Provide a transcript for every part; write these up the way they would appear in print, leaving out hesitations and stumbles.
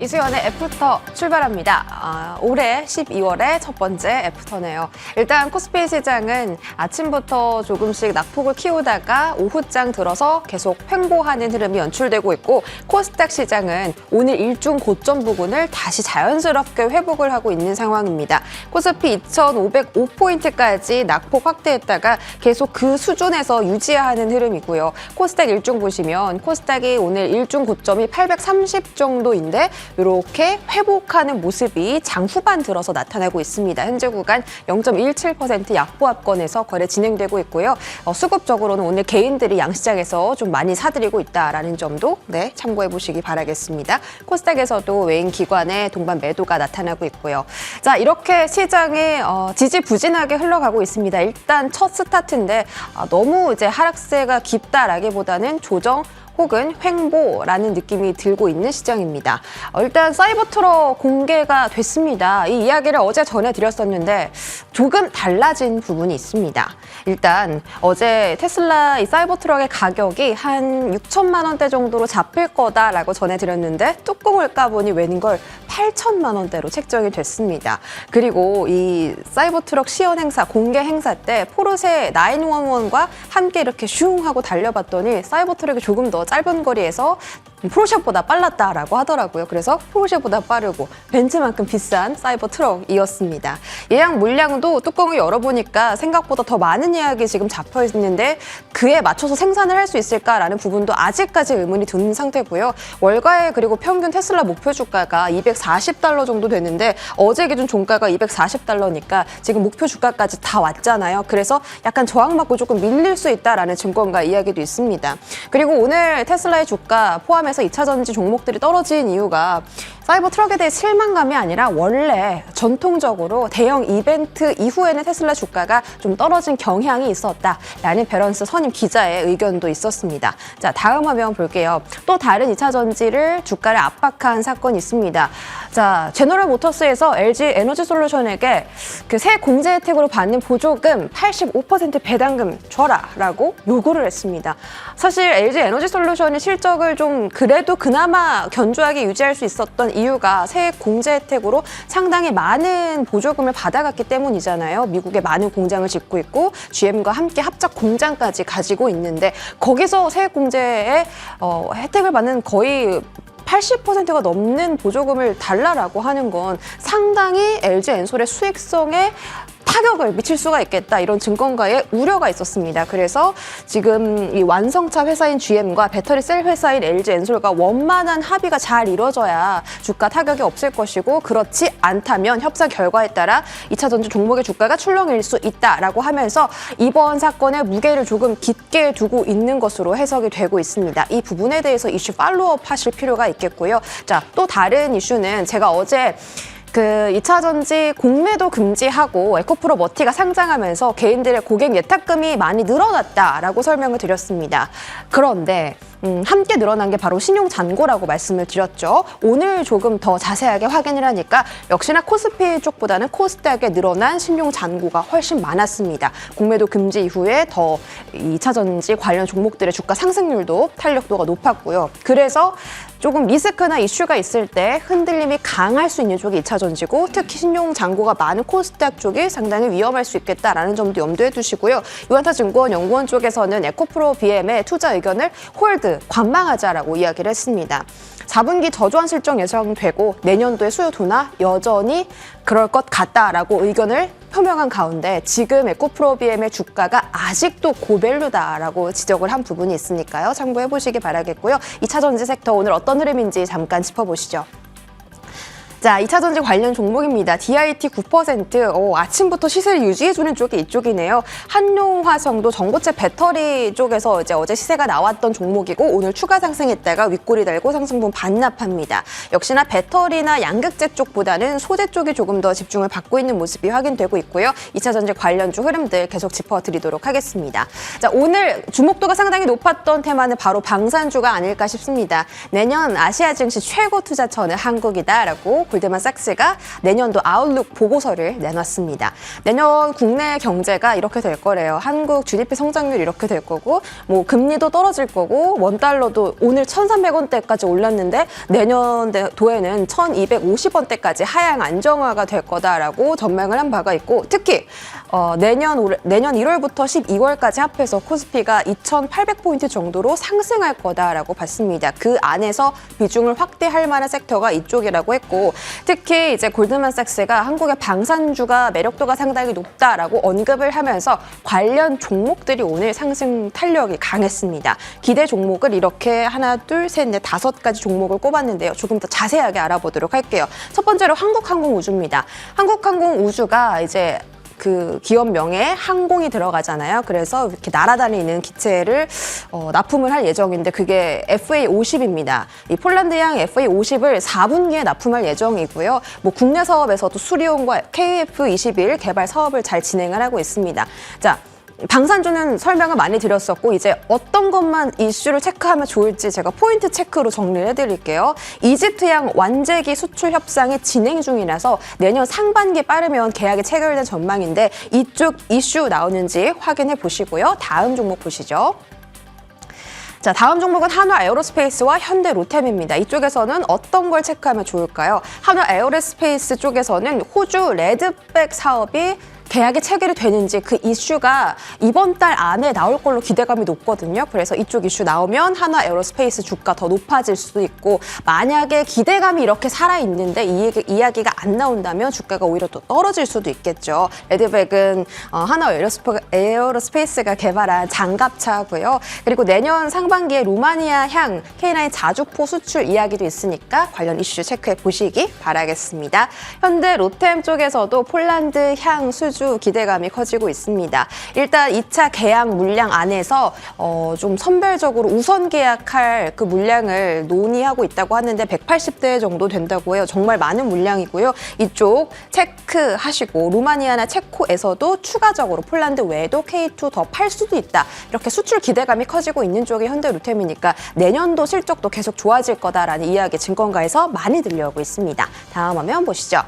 이수연의 애프터 출발합니다. 올해 12월의 첫 번째 애프터네요. 일단 코스피 시장은 아침부터 조금씩 낙폭을 키우다가 오후장 들어서 계속 횡보하는 흐름이 연출되고 있고, 코스닥 시장은 오늘 일중 고점 부근을 다시 자연스럽게 회복을 하고 있는 상황입니다. 코스피 2,505포인트까지 낙폭 확대했다가 계속 그 수준에서 유지하는 흐름이고요. 코스닥 일중 보시면 코스닥이 오늘 일중 고점이 830 정도인데 이렇게 회복하는 모습이 장 후반 들어서 나타나고 있습니다. 현재 구간 0.17% 약보합권에서 거래 진행되고 있고요. 수급적으로는 오늘 개인들이 양시장에서 좀 많이 사들이고 있다라는 점도 참고해 보시기 바라겠습니다. 코스닥에서도 외인 기관의 동반 매도가 나타나고 있고요. 자, 이렇게 시장이 지지부진하게 흘러가고 있습니다. 일단 첫 스타트인데 너무 이제 하락세가 깊다라기보다는 조정 혹은 횡보라는 느낌이 들고 있는 시장입니다. 일단 사이버트럭 공개가 됐습니다. 이 이야기를 어제 전해드렸었는데 조금 달라진 부분이 있습니다. 일단 어제 테슬라 이 사이버트럭의 가격이 한 6천만 원대 정도로 잡힐 거다라고 전해드렸는데 뚜껑을 까보니 웬걸 8천만 원대로 책정이 됐습니다. 그리고 이 사이버트럭 시연 행사, 공개 행사 때 포르쉐 911과 함께 이렇게 슝 하고 달려봤더니 사이버트럭이 조금 더 짧은 거리에서 포르쉐보다 빨랐다라고 하더라고요. 그래서 포르쉐보다 빠르고 벤츠만큼 비싼 사이버 트럭이었습니다. 예약 물량도 뚜껑을 열어보니까 생각보다 더 많은 예약이 지금 잡혀 있는데 그에 맞춰서 생산을 할 수 있을까라는 부분도 아직까지 의문이 드는 상태고요. 월가의 그리고 평균 테슬라 목표 주가가 240달러 정도 되는데 어제 기준 종가가 240달러니까 지금 목표 주가까지 다 왔잖아요. 그래서 약간 저항받고 조금 밀릴 수 있다라는 증권가 이야기도 있습니다. 그리고 오늘 테슬라의 주가 포함해서 2차 전지 종목들이 떨어진 이유가 사이버 트럭에 대해 실망감이 아니라 원래 전통적으로 대형 이벤트 이후에는 테슬라 주가가 좀 떨어진 경향이 있었다라는 베런스 선임 기자의 의견도 있었습니다. 자, 다음 화면 볼게요. 또 다른 2차 전지를 주가를 압박한 사건이 있습니다. 자, 제너럴 모터스에서 LG 에너지 솔루션에게 그 새 공제 혜택으로 받는 보조금 85% 배당금 줘라라고 요구를 했습니다. 사실 LG 에너지 솔루션이 실적을 좀 그래도 그나마 견조하게 유지할 수 있었던 이유가 세액 공제 혜택으로 상당히 많은 보조금을 받아갔기 때문이잖아요. 미국에 많은 공장을 짓고 있고 GM과 함께 합작 공장까지 가지고 있는데 거기서 세액 공제에 혜택을 받는 거의 80%가 넘는 보조금을 달라라고 하는 건 상당히 LG 엔솔의 수익성에 타격을 미칠 수가 있겠다, 이런 증권가의 우려가 있었습니다. 그래서 지금 이 완성차 회사인 GM과 배터리 셀 회사인 LG 엔솔과 원만한 합의가 잘 이루어져야 주가 타격이 없을 것이고, 그렇지 않다면 협상 결과에 따라 2차 전지 종목의 주가가 출렁일 수 있다라고 하면서 이번 사건의 무게를 조금 깊게 두고 있는 것으로 해석이 되고 있습니다. 이 부분에 대해서 이슈 팔로우업 하실 필요가 있겠고요. 자, 또 다른 이슈는 제가 어제 그 2차 전지 공매도 금지하고 에코프로 머티가 상장하면서 개인들의 고객 예탁금이 많이 늘어났다라고 설명을 드렸습니다. 그런데 함께 늘어난 게 바로 신용 잔고라고 말씀을 드렸죠. 오늘 조금 더 자세하게 확인을 하니까 역시나 코스피 쪽보다는 코스닥에 늘어난 신용 잔고가 훨씬 많았습니다. 공매도 금지 이후에 더 2차 전지 관련 종목들의 주가 상승률도 탄력도가 높았고요. 그래서 조금 리스크나 이슈가 있을 때 흔들림이 강할 수 있는 쪽이 2차 전지고, 특히 신용 잔고가 많은 코스닥 쪽이 상당히 위험할 수 있겠다라는 점도 염두에 두시고요. 유한타증권 연구원 쪽에서는 에코프로 BM의 투자 의견을 홀드, 관망하자라고 이야기를 했습니다. 4분기 저조한 실적 예상되고 내년도의 수요 둔화 여전히 그럴 것 같다라고 의견을 표명한 가운데 지금 에코프로 BM의 주가가 아직도 고밸류다라고 지적을 한 부분이 있으니까요. 참고해 보시기 바라겠고요. 2차 전지 섹터 오늘 어떤 흐름인지 잠깐 짚어보시죠. 자, 2차 전지 관련 종목입니다. DIT 9%, 아침부터 시세를 유지해주는 쪽이 이쪽이네요. 한용화성도 전고체 배터리 쪽에서 이제 어제 시세가 나왔던 종목이고 오늘 추가 상승했다가 윗꼬리 달고 상승분 반납합니다. 역시나 배터리나 양극재 쪽보다는 소재 쪽이 조금 더 집중을 받고 있는 모습이 확인되고 있고요. 2차 전지 관련주 흐름들 계속 짚어드리도록 하겠습니다. 자, 오늘 주목도가 상당히 높았던 테마는 바로 방산주가 아닐까 싶습니다. 내년 아시아 증시 최고 투자처는 한국이다라고 골드만삭스가 내년도 아웃룩 보고서를 내놨습니다. 내년 국내 경제가 이렇게 될 거래요. 한국 GDP 성장률이 이렇게 될 거고 뭐 금리도 떨어질 거고 원달러도 오늘 1,300원대까지 올랐는데 내년도에는 1,250원대까지 하향 안정화가 될 거다라고 전망을 한 바가 있고 특히 내년 1월부터 12월까지 합해서 코스피가 2,800포인트 정도로 상승할 거다라고 봤습니다. 그 안에서 비중을 확대할 만한 섹터가 이쪽이라고 했고 특히 이제 골드만삭스가 한국의 방산주가 매력도가 상당히 높다라고 언급을 하면서 관련 종목들이 오늘 상승 탄력이 강했습니다. 기대 종목을 이렇게 하나, 둘, 셋, 넷, 5가지 종목을 꼽았는데요. 조금 더 자세하게 알아보도록 할게요. 첫 번째로 한국항공우주입니다. 한국항공우주가 이제 그 기업명에 항공이 들어가잖아요. 그래서 이렇게 날아다니는 기체를 납품을 할 예정인데 그게 FA50입니다. 이 폴란드양 FA50을 4분기에 납품할 예정이고요. 뭐 국내 사업에서도 수리온과 KF21 개발 사업을 잘 진행을 하고 있습니다. 자, 방산주는 설명을 많이 드렸었고 이제 어떤 것만 이슈를 체크하면 좋을지 제가 포인트 체크로 정리를 해드릴게요. 이집트양 완제기 수출 협상이 진행 중이라서 내년 상반기에 빠르면 계약이 체결된 전망인데 이쪽 이슈 나오는지 확인해 보시고요. 다음 종목 보시죠. 자, 다음 종목은 한화 에어로스페이스와 현대 로템입니다. 이쪽에서는 어떤 걸 체크하면 좋을까요? 한화 에어로스페이스 쪽에서는 호주 레드백 사업이 계약이 체결이 되는지 그 이슈가 이번 달 안에 나올 걸로 기대감이 높거든요. 그래서 이쪽 이슈 나오면 한화 에어로스페이스 주가 더 높아질 수도 있고 만약에 기대감이 이렇게 살아있는데 이야기가 안 나온다면 주가가 오히려 또 떨어질 수도 있겠죠. 레드백은 한화 에어로스페이스가 개발한 장갑차고요. 그리고 내년 상반기에 루마니아 향 K9 자주포 수출 이야기도 있으니까 관련 이슈 체크해 보시기 바라겠습니다. 현대 로템 쪽에서도 폴란드 향 수주 기대감이 커지고 있습니다. 일단 2차 계약 물량 안에서 좀 선별적으로 우선 계약할 그 물량을 논의하고 있다고 하는데 180대 정도 된다고 해요. 정말 많은 물량이고요. 이쪽 체크하시고 루마니아나 체코에서도 추가적으로 폴란드 외에도 K2 더 팔 수도 있다. 이렇게 수출 기대감이 커지고 있는 쪽이 현대로템이니까 내년도 실적도 계속 좋아질 거다라는 이야기 증권가에서 많이 들려오고 있습니다. 다음 화면 보시죠.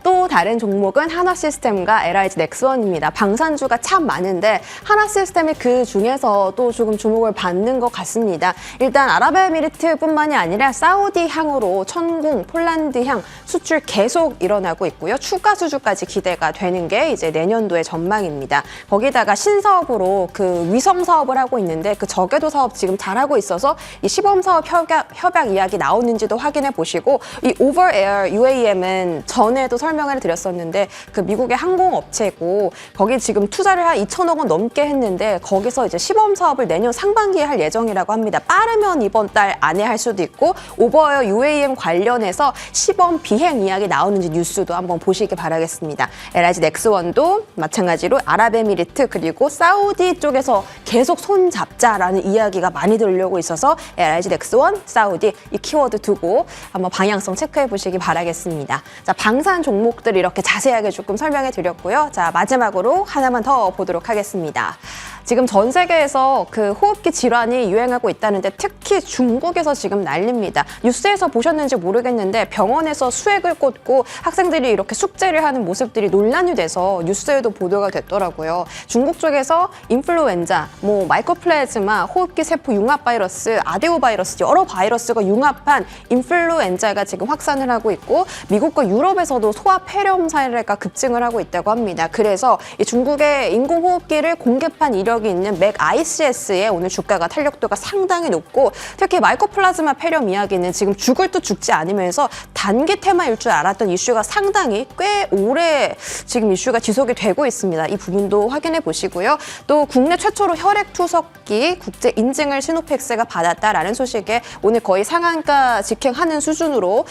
또 다른 종목은 하나시스템과 LIG 넥스원입니다. 방산주가 참 많은데 하나시스템이 그 중에서 또 조금 주목을 받는 것 같습니다. 일단 아랍에미리트뿐만이 아니라 사우디 향으로 천궁, 폴란드 향 수출 계속 일어나고 있고요. 추가 수주까지 기대가 되는 게 이제 내년도의 전망입니다. 거기다가 신사업으로 그 위성 사업을 하고 있는데 그 저궤도 사업 지금 잘하고 있어서 이 시범 사업 협약 이야기 나오는지도 확인해 보시고 이 오버에어 UAM은 전에도 설명을 드렸었는데 그 미국의 항공업체고 거기 지금 투자를 한 2천억 원 넘게 했는데 거기서 이제 시범 사업을 내년 상반기에 할 예정이라고 합니다. 빠르면 이번 달 안에 할 수도 있고 오버에어 UAM 관련해서 시범 비행 이야기 나오는지 뉴스도 한번 보시기 바라겠습니다. LIG 넥스원도 마찬가지로 아랍에미리트 그리고 사우디 쪽에서 계속 손 잡자라는 이야기가 많이 들려오고 있어서 LIG 넥스원, 사우디 이 키워드 두고 한번 방향성 체크해 보시기 바라겠습니다. 자, 방산 종목들 이렇게 자세하게 조금 설명해 드렸고요. 자, 마지막으로 하나만 더 보도록 하겠습니다. 지금 전 세계에서 그 호흡기 질환이 유행하고 있다는데 특히 중국에서 지금 난립니다. 뉴스에서 보셨는지 모르겠는데 병원에서 수액을 꽂고 학생들이 이렇게 숙제를 하는 모습들이 논란이 돼서 뉴스에도 보도가 됐더라고요. 중국 쪽에서 인플루엔자, 뭐 마이코플라즈마, 호흡기 세포 융합 바이러스, 아데오 바이러스 여러 바이러스가 융합한 인플루엔자가 지금 확산을 하고 있고 미국과 유럽에서도 소아 폐렴 사례가 급증을 하고 있다고 합니다. 그래서 이 중국의 인공호흡기를 공급한 이력이 있는 맥 ICS의 오늘 주가가 탄력도가 상당히 높고 특히 마이코플라즈마 폐렴 이야기는 지금 죽을 듯 죽지 않으면서 단기 테마일 줄 알았던 이슈가 상당히 꽤 오래 지금 이슈가 지속이 되고 있습니다. 이 부분도 확인해 보시고요. 또 국내 최초로 혈액 투석기 국제 인증을 시노펙스가 받았다라는 소식에 오늘 거의 상한가 직행하는 수준으로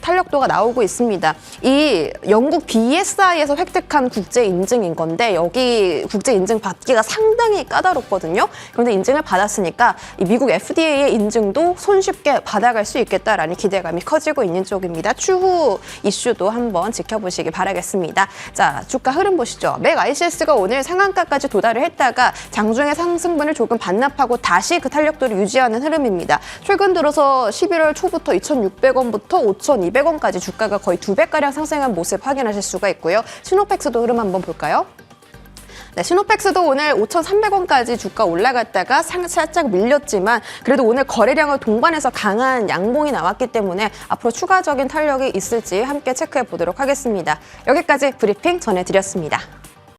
탄력도가 나오고 있습니다. 이 영국 BSI에서 획득한 국제 인증인 건데 여기 국제 인증 받기가 상당히 상당히 까다롭거든요. 그런데 인증을 받았으니까 이 미국 FDA의 인증도 손쉽게 받아갈 수 있겠다라는 기대감이 커지고 있는 쪽입니다. 추후 이슈도 한번 지켜보시기 바라겠습니다. 자, 주가 흐름 보시죠. 맥 ICS가 오늘 상한가까지 도달을 했다가 장중에 상승분을 조금 반납하고 다시 그 탄력도를 유지하는 흐름입니다. 최근 들어서 11월 초부터 2,600원부터 5,200원까지 주가가 거의 2배가량 상승한 모습 확인하실 수가 있고요. 시노펙스도 흐름 한번 볼까요? 네, 시노펙스도 오늘 5,300원까지 주가 올라갔다가 살짝 밀렸지만 그래도 오늘 거래량을 동반해서 강한 양봉이 나왔기 때문에 앞으로 추가적인 탄력이 있을지 함께 체크해 보도록 하겠습니다. 여기까지 브리핑 전해드렸습니다.